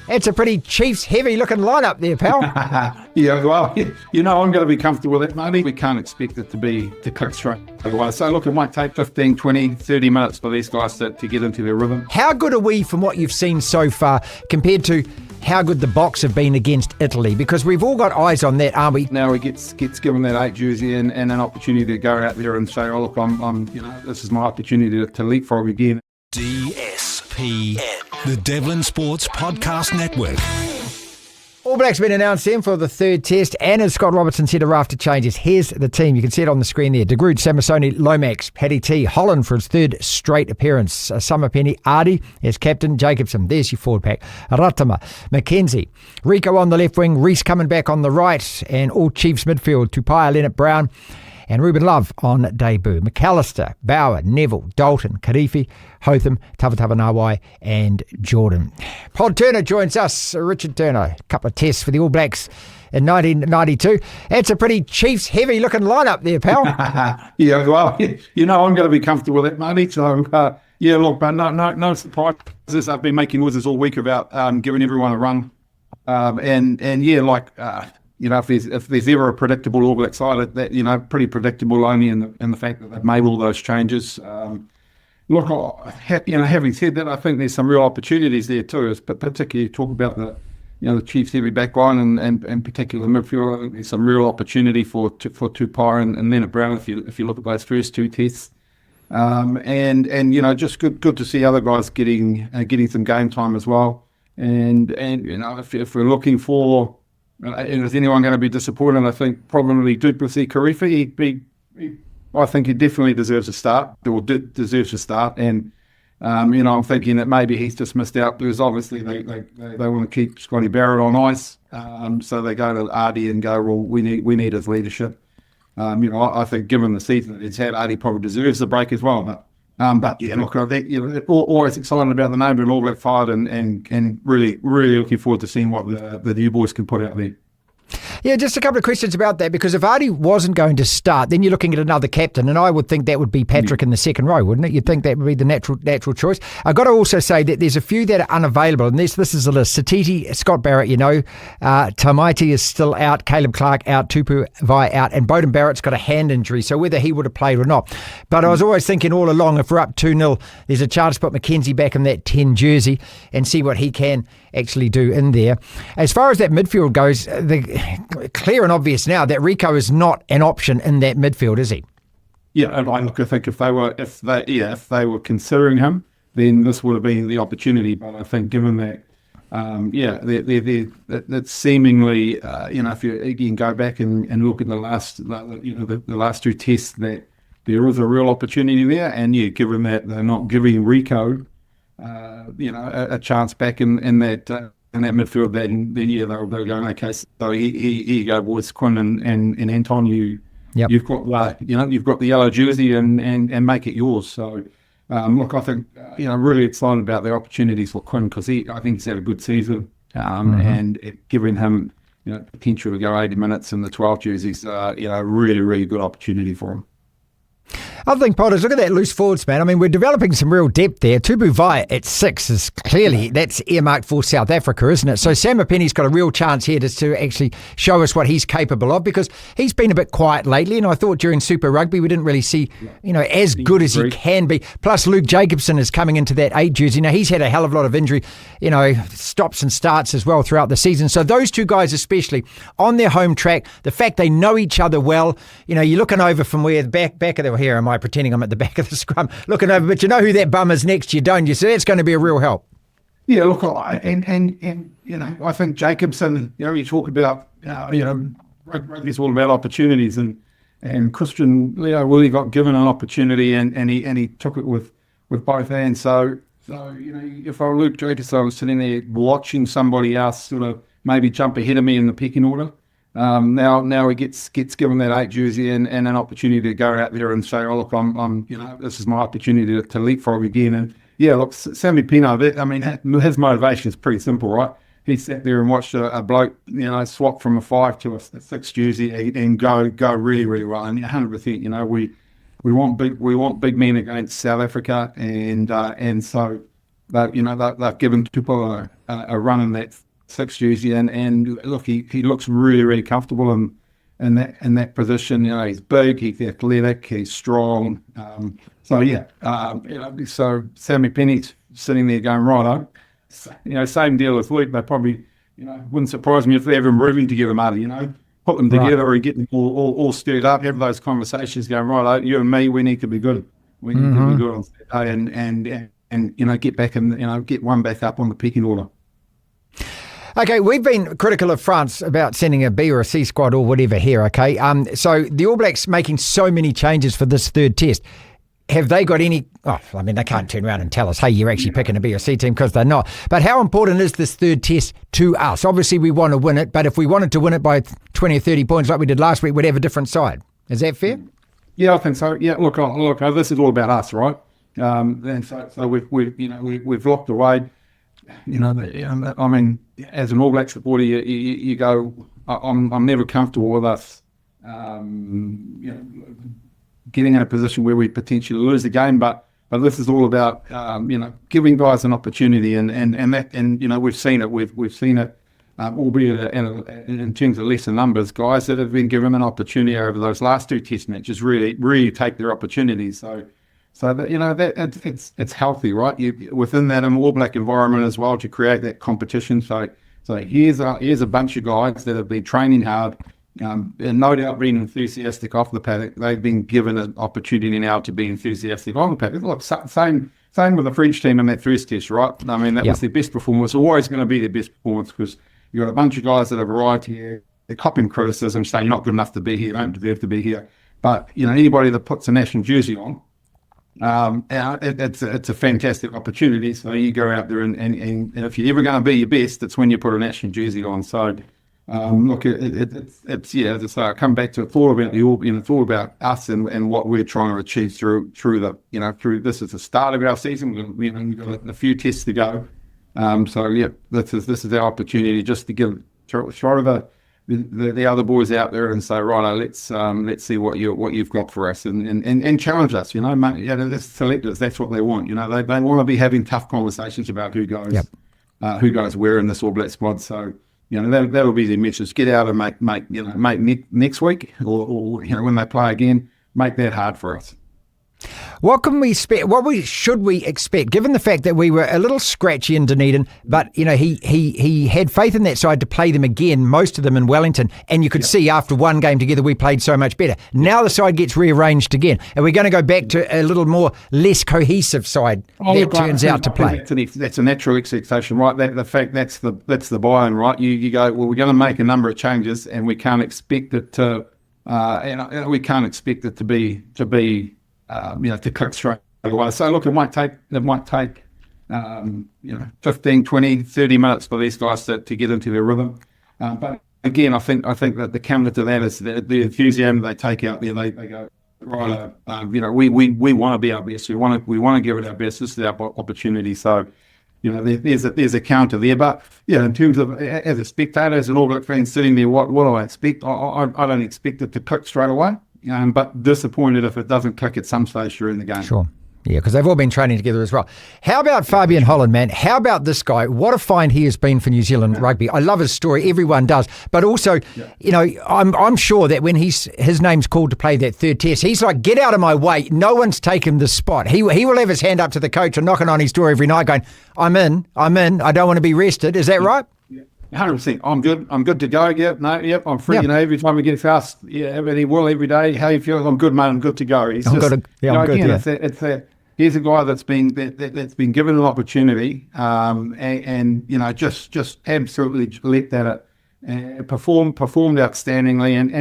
It's a pretty Chiefs-heavy looking lineup there, pal. Yeah, well, I'm going to be comfortable with that, Marty. We can't expect it to click straight away. So, look, it might take 15, 20, 30 minutes for these guys to get into their rhythm. How good are we from what you've seen so far compared to how good the Boks have been against Italy? Because we've all got eyes on that, aren't we? Now he gets given that 8 jersey and an opportunity to go out there and say, oh, look, I'm this is my opportunity to leapfrog again. DSPN, the Devlin Sports Podcast Network. All Blacks been announced in for the third test, and as Scott Robertson said, a raft of changes. Here's the team. You can see it on the screen there. De Groot, Samisoni, Lomax, Paddy T, Holland for his third straight appearance. Samipeni Finau as captain, Jacobson. There's your forward pack. Ratama, McKenzie, Rico on the left wing, Reece coming back on the right, and all Chiefs midfield, Tupaea, Leonard Brown, and Ruben Love on debut. McAllister, Bauer, Neville, Dalton, Karifi, Hotham, Tavatavanawai and Jordan. Pod Turner joins us. Richard Turner, a couple of tests for the All Blacks in 1992. It's a pretty Chiefs-heavy looking lineup there, pal. Yeah, well, I'm going to be comfortable with that, Marty. So, look, but no surprises. I've been making noises all week about giving everyone a run. If there's ever a predictable All Black side, that pretty predictable only in the fact that they've made all those changes. Having said that, I think there's some real opportunities there too. But particularly talk about the Chiefs' heavy backline and particularly midfield. I think there's some real opportunity for Tupaea and Leonard Brown if you look at those first 2 tests. Just good to see other guys getting some game time as well. And if we're looking for. Is anyone going to be disappointed? I think probably Duplessis Karifi. I think he definitely deserves a start, or deserves a start. And, I'm thinking that maybe he's just missed out because obviously they want to keep Scotty Barrett on ice. So they go to Ardy and go, well, we need his leadership. I think given the season that it's had, Ardy probably deserves the break as well. But look, I think always excited about the name of an All Black side and really, really looking forward to seeing what the new boys can put out there. Yeah, just a couple of questions about that, because if Ardy wasn't going to start, then you're looking at another captain, and I would think that would be Patrick in the second row, wouldn't it? You'd think that would be the natural choice. I've got to also say that there's a few that are unavailable, and this is a list. Satiti, Scott Barrett, Tamaiti is still out, Caleb Clark out, Tupaea out, and Beauden Barrett's got a hand injury, so whether he would have played or not. But I was always thinking all along, if we're up 2-0, there's a chance to put McKenzie back in that 10 jersey and see what he can actually do in there. As far as that midfield goes, clear and obvious now that Rico is not an option in that midfield, is he? Yeah, and I think if they were considering him, then this would have been the opportunity. But I think given that, that seemingly, if you can go back and look at the last 2 tests, that there is a real opportunity there. And given that they're not giving Rico, a chance back in that midfield, then they're going, okay, so here you go, boys, Quinn and Anton, you've got the yellow jersey and make it yours. So look, I think really excited about the opportunities for Quinn, because I think he's had a good season, and giving him potential to go 80 minutes in the 12 jerseys, really, really good opportunity for him. I think, Potters, look at that loose forwards, man. I mean, we're developing some real depth there. Tupaea at 6 is clearly, that's earmarked for South Africa, isn't it? So Samipeni's got a real chance here to actually show us what he's capable of, because he's been a bit quiet lately, and I thought during Super Rugby we didn't really see, as good as he can be. Plus Luke Jacobson is coming into that 8 jersey. Now, he's had a hell of a lot of injury, stops and starts as well throughout the season. So those 2 guys especially on their home track, the fact they know each other well, you're looking over from where the back of the, here am I pretending I'm at the back of the scrum looking over, but you know who that bum is next to you, don't you? So that's going to be a real help. Yeah, look, and I think Jacobson, you talk about, rugby's all about opportunities, and Christian, Willie got given an opportunity and he took it with both hands. So if I were Luke Jacobson, I was sitting there watching somebody else sort of maybe jump ahead of me in the pecking order. Now he gets given that 8 jersey and an opportunity to go out there and say, oh look, I'm this is my opportunity to leapfrog again. And look, Samipeni, I mean, his motivation is pretty simple, right? He sat there and watched a bloke, swap from a 5 to a 6 jersey and go really, really well. And 100%, we want big men against South Africa, and so they've given Tupaea a run in that 6 jersey, and look, he looks really, really comfortable in that position. He's big, he's athletic, he's strong. So Samipeni's sitting there going, right, same deal as Luke. They probably, wouldn't surprise me if they have him rooming together, Marty, put them together and get them all stirred up, have those conversations going, right, you and me, we need to be good. We need to be good on Saturday and get back and, get one back up on the pecking order. Okay, we've been critical of France about sending a B or a C squad or whatever here, okay? So the All Blacks making so many changes for this third test. Have they got any... they can't turn around and tell us, hey, you're actually picking a B or C team, because they're not. But how important is this third test to us? Obviously, we want to win it, but if we wanted to win it by 20 or 30 points like we did last week, we'd have a different side. Is that fair? Yeah, I think so. Yeah, look, this is all about us, right? And so we've locked away. As an All Black supporter, you go, I'm never comfortable with us, getting in a position where we potentially lose the game. But this is all about, giving guys an opportunity, and we've seen it. We've seen it, albeit in terms of lesser numbers, guys that have been given an opportunity over those last 2 test matches really take their opportunities. So that it's healthy, right? Within that All Black environment as well, to create that competition. So here's a bunch of guys that have been training hard, and no doubt being enthusiastic off the paddock. They've been given an opportunity now to be enthusiastic on the paddock. Look, same with the French team in that first test, right? That was their best performance. Always going to be their best performance, because you've got a bunch of guys that have arrived here. They're copping criticism, saying not good enough to be here, don't deserve to be here. But anybody that puts a national jersey on, it's a fantastic opportunity. So you go out there and if you're ever going to be your best, it's when you put a national jersey on. So look, it's as I say, I come back to it's all about it's all about us and what we're trying to achieve through this is the start of our season. We've got a few tests to go. This is our opportunity just to throw the other boys out there and say, right, let's see what you've got for us and challenge us. The selectors, that's what they want. They want to be having tough conversations about who goes where in this All Black squad. So that'll be their message. Get out and make next week or when they play again, make that hard for us. What can we expect? Should we expect, given the fact that we were a little scratchy in Dunedin, but he had faith in that side to play them again, most of them in Wellington, and you could see after one game together we played so much better. Now the side gets rearranged again, and we're going to go back to a little more less cohesive side turns out to play. That's a natural expectation, right? The fact that's the buy-in, right? You go, well, we're going to make a number of changes, and we can't expect it to to click straight away. So look, it might take 15, 20, 30 minutes for these guys to get into their rhythm. But again, I think that the counter to that is the enthusiasm they take out there. They go, right, we want to be our best. We want to give it our best. This is our opportunity. So, there's a counter there. But in terms of as a spectator, as an All Black fan sitting there, what do I expect? I don't expect it to click straight away. But disappointed if it doesn't click at some stage during the game. Sure. Yeah, because they've all been training together as well. How about Fabian Holland, man? How about this guy? What a find he has been for New Zealand rugby. I love his story. Everyone does. But also, I'm sure that when his name's called to play that third test, he's like, get out of my way. No one's taken the spot. He will have his hand up to the coach and knocking on his door every night going, I'm in. I don't want to be rested. Is that right? 100%. I'm good to go. I'm free. Yep. Every time we get fast, but he will every day. How you feel? I'm good, mate. I'm good to go. He's I'm good. Here's a guy that's been given an opportunity, and just absolutely let that performed outstandingly, and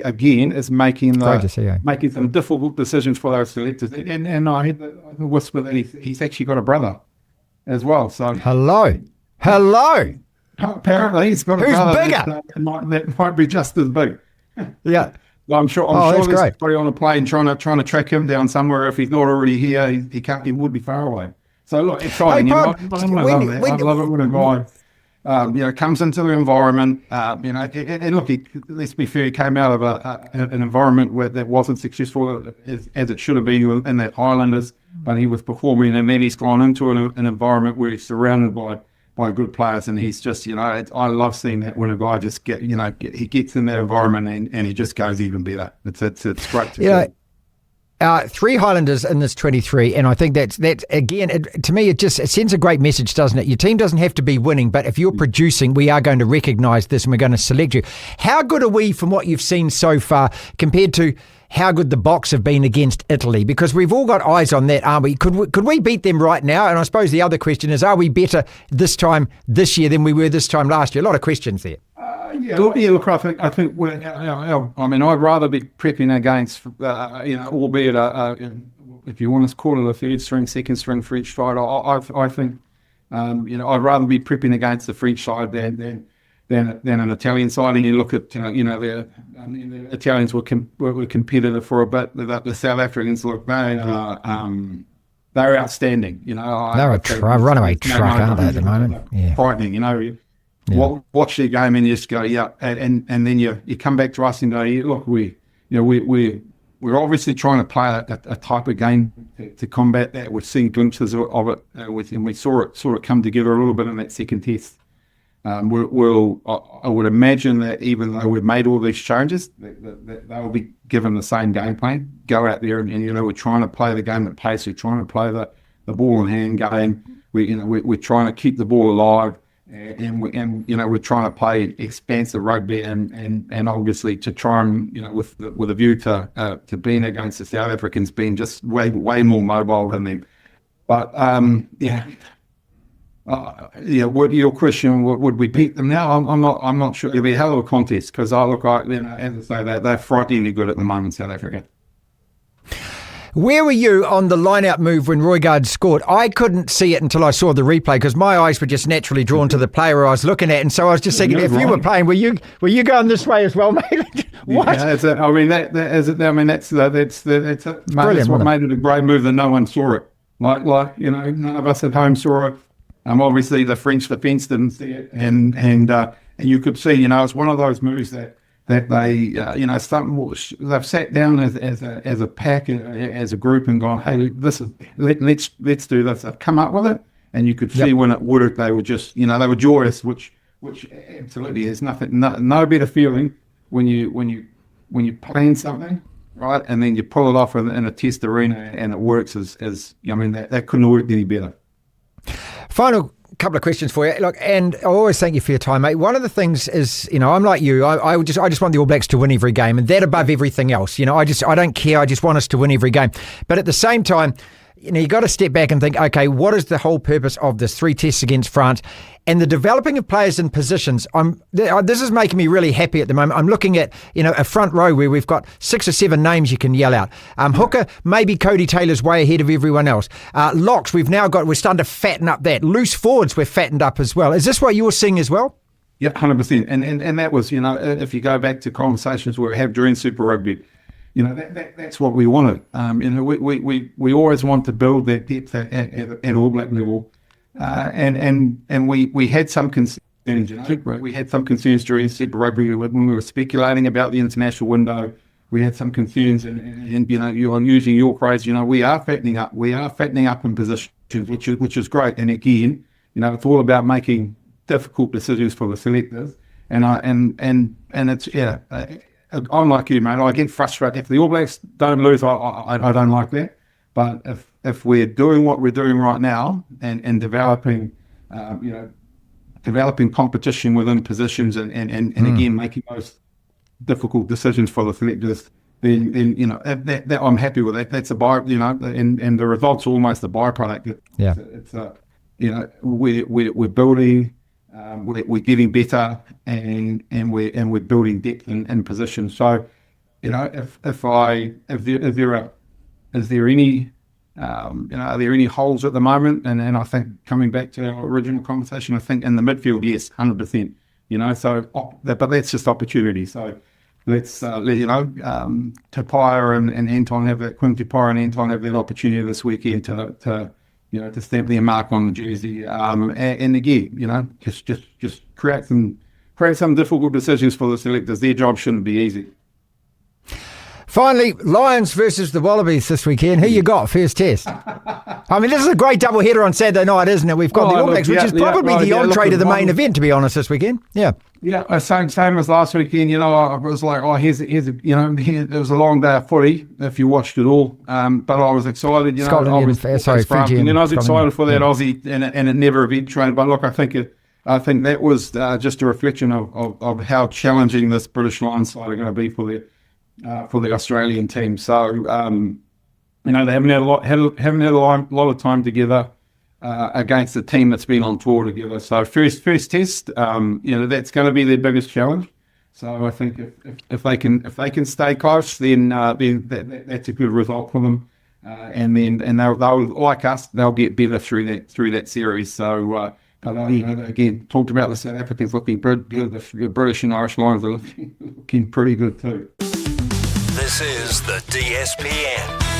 again is making some difficult decisions for those selectors. And I had the whisper that he's actually got a brother as well. So hello. Apparently, he's got a brother bigger. That might be just as big. Yeah. Well, I'm sure there's somebody on a plane trying to track him down somewhere. If he's not already here, he would be far away. So look, exciting. I love it when a guy comes into the environment. And look, let's be fair, he came out of an environment that wasn't successful as it should have been in that Highlanders. but he was performing, and then he's gone into an environment where he's surrounded by good players, and he's just, I love seeing that when a guy just he gets in that environment and he just goes even better. It's great to see. 3 Highlanders in this 23, and I think that's again, to me, it sends a great message, doesn't it? Your team doesn't have to be winning, but if you're producing, we are going to recognise this and we're going to select you. How good are we from what you've seen so far compared to how good the Boks have been against Italy? Because we've all got eyes on that, aren't we? Could we beat them right now? And I suppose the other question is, are we better this time this year than we were this time last year? A lot of questions there. Look, I think we're, I'd rather be prepping against, albeit if you want to call it a third string, second string French side. I think, I'd rather be prepping against the French side than an Italian side. And you look at, the Italians were competitive for a bit. The South Africans, look, they're outstanding. They're a runaway truck, aren't they, at the moment? Yeah. Frightening, Watch their game and you just go, and then you come back to us and go, look, we're obviously trying to play a type of game to combat that. We're seeing glimpses of it, and we saw it sort of come together a little bit in that second test. I would imagine that even though we've made all these changes, that they'll be given the same game plan. Go out there and we're trying to play the game at pace. We're trying to play the ball in hand game. We're trying to keep the ball alive. And we're trying to play expansive rugby and obviously to try and with a view to being against the South Africans being just way more mobile than them. But your question, would we beat them now? I'm not sure. It'll be a hell of a contest because as I say, they're frighteningly good at the moment, South Africa. Where were you on the line-out move when Roigard scored? I couldn't see it until I saw the replay because my eyes were just naturally drawn to the player I was looking at, and so I was just thinking, if you were playing, were you going this way as well, mate? What? Yeah, that's what made it a great move that no one saw it. Like none of us at home saw it. Obviously the French defence didn't see it, and you could see, it's one of those moves that they, they've sat down as a pack, as a group, and gone, hey, let's do this. They've come up with it, and you could see when it worked, they were just, they were joyous, which absolutely is nothing, no better feeling when you plan something, right, and then you pull it off in a test arena and it works that couldn't have worked any better. Final couple of questions for you. Look, and I always thank you for your time, mate. One of the things is, I'm like you. I just want the All Blacks to win every game, and that above everything else. I don't care. I just want us to win every game. But at the same time, you got to step back and think, okay, what is the whole purpose of this 3 tests against France and the developing of players in positions? This is making me really happy at the moment. I'm looking at, a front row where we've got 6 or 7 names you can yell out. Hooker, maybe Cody Taylor's way ahead of everyone else. Locks, we're starting to fatten up that. Loose forwards, we're fattened up as well. Is this what you're seeing as well? Yeah, 100%. And that was, if you go back to conversations we had during Super Rugby, that's what we wanted. We always want to build that depth at All Black level, and we had some concerns. We had some concerns during Super Rugby when we were speculating about the international window. We had some concerns, and you're using your phrase. We are fattening up. We are fattening up in positions, which is great. And again, it's all about making difficult decisions for the selectors. And it's I'm like you, mate. I get frustrated if the All Blacks don't lose. I don't like that. But if we're doing what we're doing right now and developing, developing competition within positions and again making those difficult decisions for the selectors, then that I'm happy with that. That's a and the results are almost a byproduct. Yeah, we're building. We're getting better, and we're building depth in position. So, is there any holes at the moment? And I think coming back to our original conversation, I think in the midfield, yes, 100%. But that's just opportunity. So let's Tupaea and Anton have that. Quinn Tupaea and Anton have that opportunity this weekend to stamp their mark on the jersey, and again, just create some difficult decisions for the selectors. Their job shouldn't be easy. Finally, Lions versus the Wallabies this weekend. Who you got first test? I mean, this is a great double header on Saturday night, isn't it? We've got the All Blacks, which is probably the entree to the main event, to be honest, this weekend. Yeah. Yeah, same as last weekend. I was like, here's it was a long day of footy if you watched it all. But I was excited. Fiji. I was excited for that Aussie, and it never eventuated. But look, I think that was just a reflection of how challenging this British Lions side are going to be for the Australian team. So they haven't had a lot of time together. Against a team that's been on tour together. So first test, that's going to be their biggest challenge. So I think if they can stay close, then that's a good result for them. And they'll like us, they'll get better through that series. So again, talked about the South Africans looking good. The British and Irish Lions are looking pretty good too. This is the DSPN.